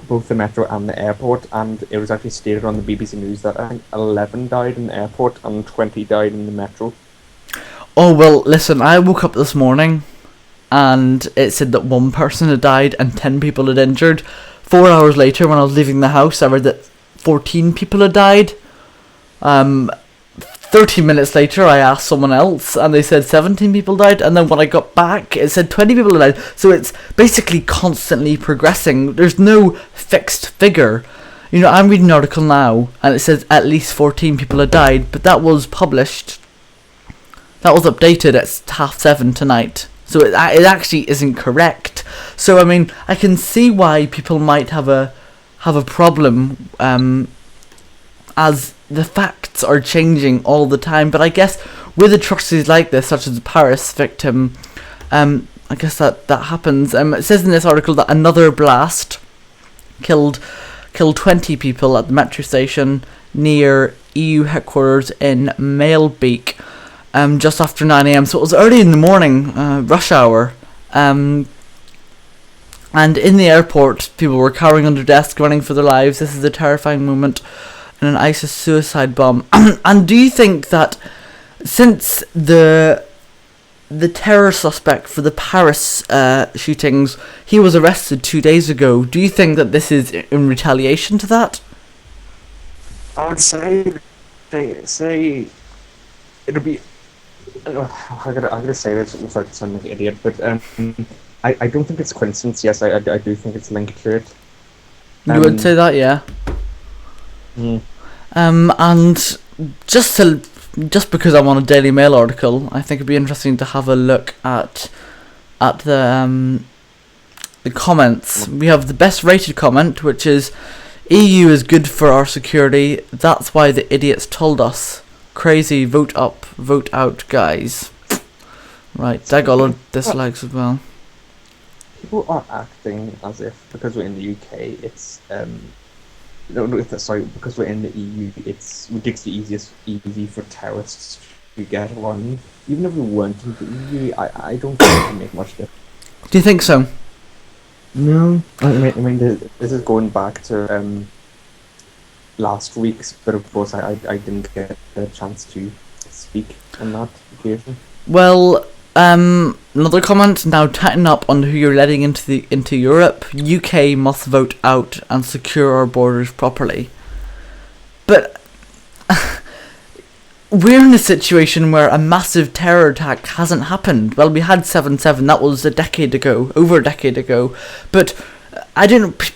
both the metro and the airport, and it was actually stated on the BBC News that I think 11 died in the airport and 20 died in the metro. Oh, well, listen, I woke up this morning and it said that 1 person had died and 10 people had injured. 4 hours later, when I was leaving the house, I read that 14 people had died. 30 minutes later, I asked someone else, and they said 17 people died, and then when I got back, it said 20 people had died. So it's basically constantly progressing. There's no fixed figure. You know, I'm reading an article now, and it says at least 14 people had died, but that was published. That was updated at 7:30 tonight. So it actually isn't correct. So, I mean, I can see why people might have a problem, as the facts are changing all the time. But I guess with atrocities like this, such as the Paris victim, I guess that happens. It says in this article that another blast killed 20 people at the metro station near EU headquarters in Maelbeek, just after 9 a.m. So it was early in the morning, rush hour. And in the airport, people were cowering under desks, running for their lives. This is a terrifying moment in an ISIS suicide bomb. And do you think that since the terror suspect for the Paris shootings, he was arrested 2 days ago, do you think that this is in retaliation to that? I would say it'll be. I'm gonna say this without sounding like an idiot, but I don't think it's coincidence. Yes, I do think it's linked to it. You would say that, yeah. And just because I'm on a Daily Mail article, I think it'd be interesting to have a look at the comments. We have the best rated comment, which is, EU is good for our security, that's why the idiots told us. Crazy, vote up, vote out, guys. Right, I got a lot of dislikes as well. People are acting as if because we're in the UK, it's because we're in the EU, it's ridiculously easy for terrorists to get one. Even if we weren't in the EU, I don't think it would make much difference. Do you think so? No, I mean this is going back to last week's, but of course I didn't get a chance to speak on that occasion. Well, another comment. Now tighten up on who you're letting into Europe. UK must vote out and secure our borders properly. But we're in a situation where a massive terror attack hasn't happened. Well, we had 7/7. That was over a decade ago. But I don't.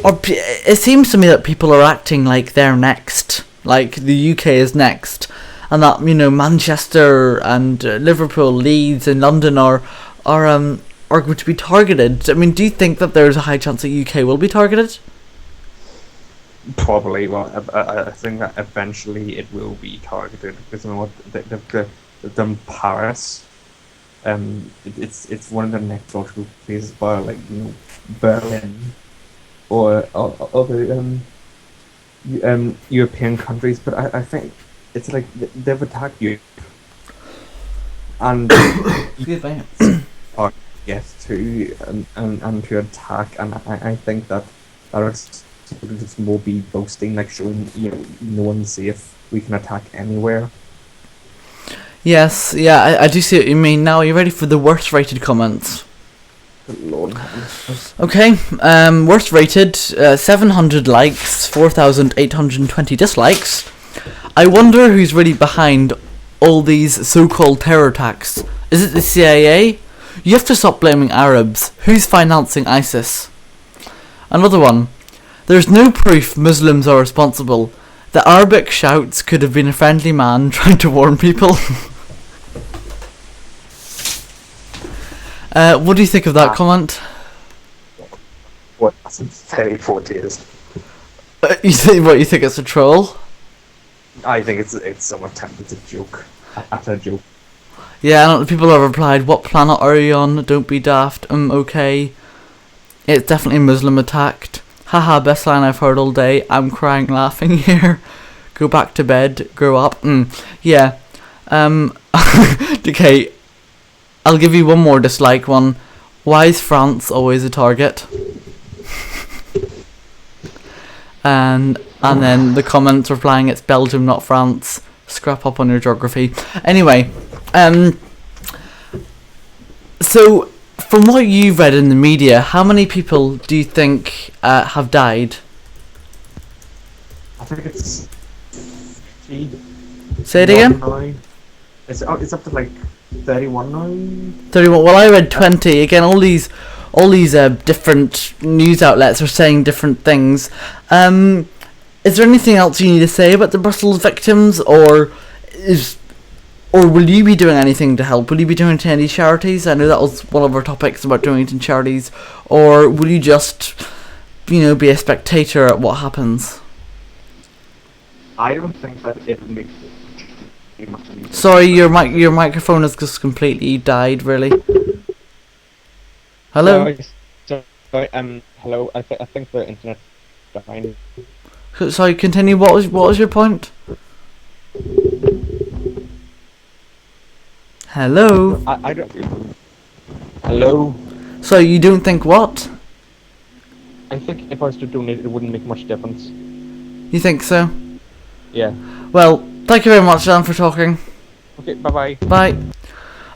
It seems to me that people are acting like they're next, like the UK is next, and that Manchester and Liverpool, Leeds, and London are going to be targeted. I mean, do you think that there's a high chance that UK will be targeted? Probably. Well, I think that eventually it will be targeted because they've done Paris. It's one of the next logical places, by Berlin. Or other European countries, but I think it's like they've attacked you, and yes, to attack, and I think that it's just more be boasting, like showing no one's safe. We can attack anywhere. Yes, yeah, I do see what you mean. Now, are you ready for the worst rated comments? Lord. Okay, worst rated, 700 likes, 4,820 dislikes. I wonder who's really behind all these so-called terror attacks. Is it the CIA? You have to stop blaming Arabs. Who's financing ISIS? Another one. There's no proof Muslims are responsible. The Arabic shouts could have been a friendly man trying to warn people. What do you think of that comment? What? That's very 40s. You think it's a troll? I think it's somewhat tempted to joke. After a joke. Yeah, people have replied, what planet are you on? Don't be daft. Okay. It's definitely Muslim attacked. Haha, best line I've heard all day. I'm crying laughing here. Go back to bed. Grow up. Yeah. Okay. I'll give you one more dislike one. Why is France always a target? And then the comments replying, it's Belgium, not France. Scrap up on your geography. Anyway, so from what you've read in the media, how many people do you think have died? I think it's 3. Say it again? It's up to like 31 now. 31. Well, I read 20. Again, all these different news outlets are saying different things. Is there anything else you need to say about the Brussels victims, or will you be doing anything to help? Will you be doing to any charities? I know that was one of our topics about donating to charities. Or will you just, be a spectator at what happens? I don't think that it makes Sorry, your microphone has just completely died. Really. Hello. Sorry, hello. I think the internet behind. Sorry, continue. What was your point? Hello. I don't. Hello. So you don't think what? I think if I was to donate, it wouldn't make much difference. You think so? Yeah. Well, thank you very much, Dan, for talking. Okay. Bye. Bye.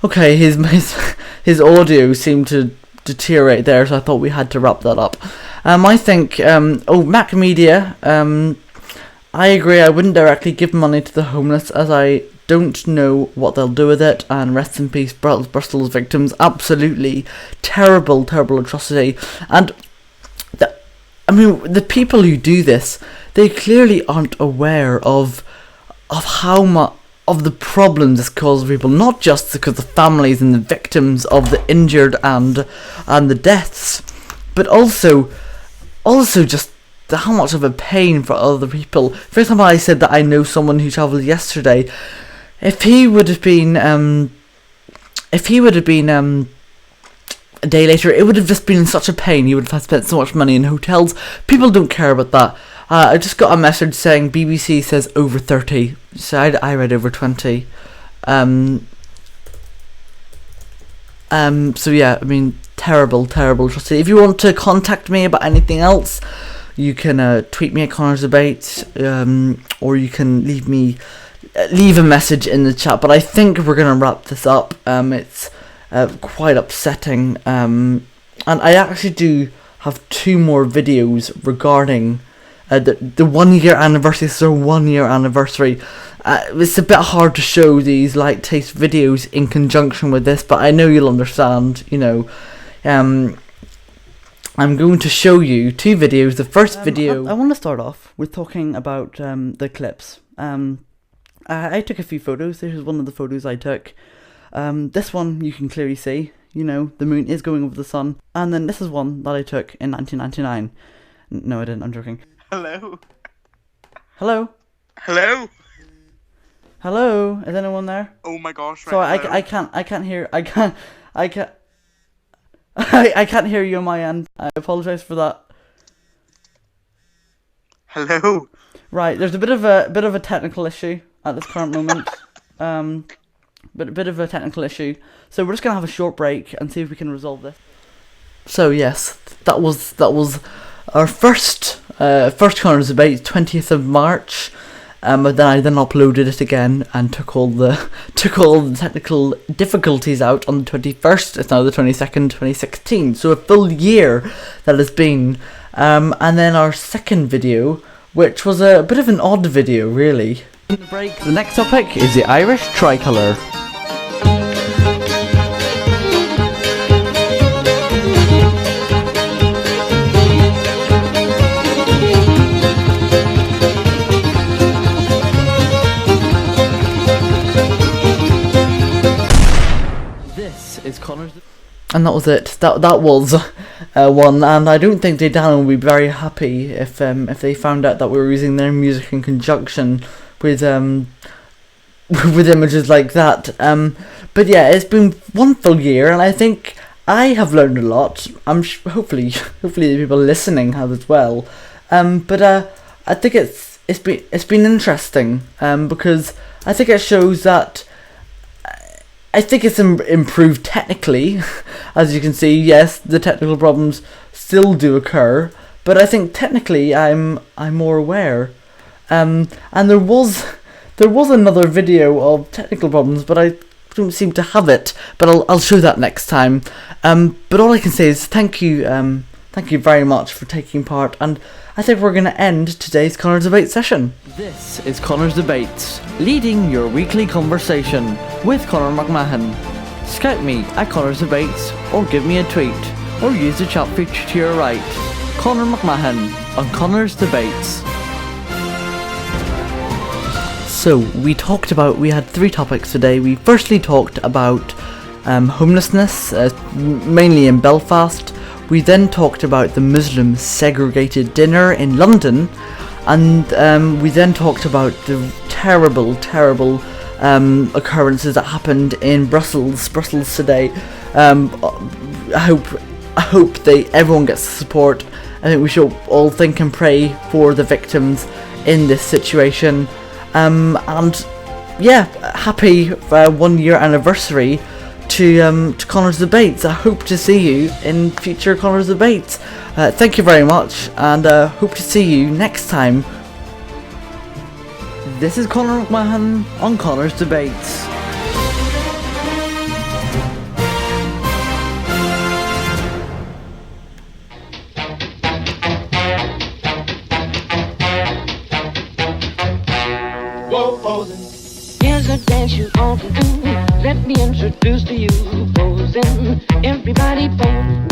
Okay, his audio seemed to deteriorate there, so I thought we had to wrap that up. I think Mac Media. I agree. I wouldn't directly give money to the homeless, as I don't know what they'll do with it. And rest in peace, Bristol's victims. Absolutely terrible atrocity. And the people who do this, they clearly aren't aware of how much of the problems this causes people, not just because the families and the victims of the injured and the deaths, but also just how much of a pain for other people. For example, I said that I know someone who travelled yesterday. If he would have been a day later, it would have just been such a pain. He would have spent so much money in hotels. People don't care about that. I just got a message saying BBC says over 30. So I read over 20. So yeah, I mean, terrible atrocity. If you want to contact me about anything else, you can tweet me at Conor's Debate, or you can leave a message in the chat. But I think we're gonna wrap this up. It's quite upsetting. And I actually do have 2 more videos regarding the 1 year anniversary. So 1 year anniversary. It's a bit hard to show these light taste videos in conjunction with this, but I know you'll understand. I'm going to show you 2 videos. The first video, I want to start off with talking about the clips. I took a few photos. This is one of the photos I took. This one you can clearly see, the moon is going over the sun. And then this is one that I took in 1999. No, I didn't, I'm joking. Hello? Hello? Hello? Hello? Is anyone there? Oh my gosh, right. Sorry, hello? I can't hear, I can't hear you on my end. I apologise for that. Hello? Right, there's a bit of a technical issue at this current moment. But a bit of a technical issue. So we're just gonna have a short break and see if we can resolve this. So yes, that was our first Conor's Debate, 20th of March. But then I uploaded it again and took all the technical difficulties out on the 21st. It's now the 22nd, 2016. So a full year that has been. And then our second video, which was a bit of an odd video, really. Break. The next topic is the Irish tricolour. This is Conor's. And that was it. That was one, and I don't think Dan will be very happy if they found out that we were using their music in conjunction with images like that. But yeah, it's been 1 full year, and I think I have learned a lot. Hopefully the people listening have as well. But I think it's been interesting. Because I think it shows that. I think it's improved technically. As you can see, yes, the technical problems still do occur, but I think technically I'm more aware. And there was another video of technical problems, but I don't seem to have it. But I'll show that next time. But all I can say is thank you very much for taking part, and I think we're going to end today's Conor's Debate session. This is Conor's Debates, leading your weekly conversation with Conor McMahon. Scout me at Conor's Debates, or give me a tweet, or use the chat feature to your right. Conor McMahon on Conor's Debates. So we had 3 topics today. We firstly talked about homelessness, mainly in Belfast. We then talked about the Muslim segregated dinner in London, and we then talked about the terrible occurrences that happened in Brussels today. I hope everyone gets the support. I think we should all think and pray for the victims in this situation. And yeah, happy 1 year anniversary to Conor's Debates. I hope to see you in future Conor's Debates. Thank you very much, and hope to see you next time. This is Conor McMahon on Conor's Debates. Here's a dance you ought to do. Let me introduce to you posing. Everybody pose.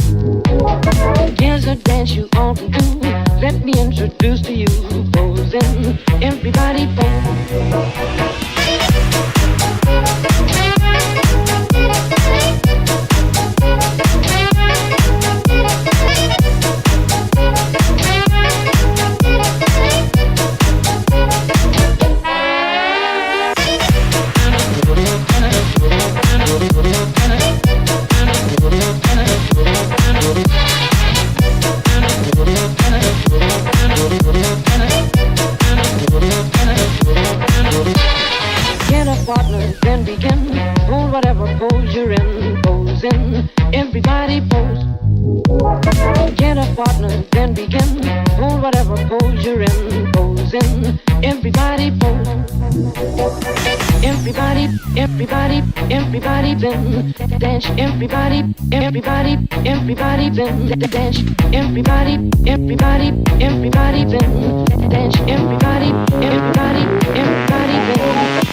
Here's a dance you ought to do. Let me introduce to you posing. Everybody pose. Get a partner, then begin. Hold whatever pose you're in. Pose in, everybody pose. Get a partner, then begin. Hold whatever pose you're in. Pose in, everybody pose. Everybody then dance. Everybody then dance. Everybody then dance. Everybody then.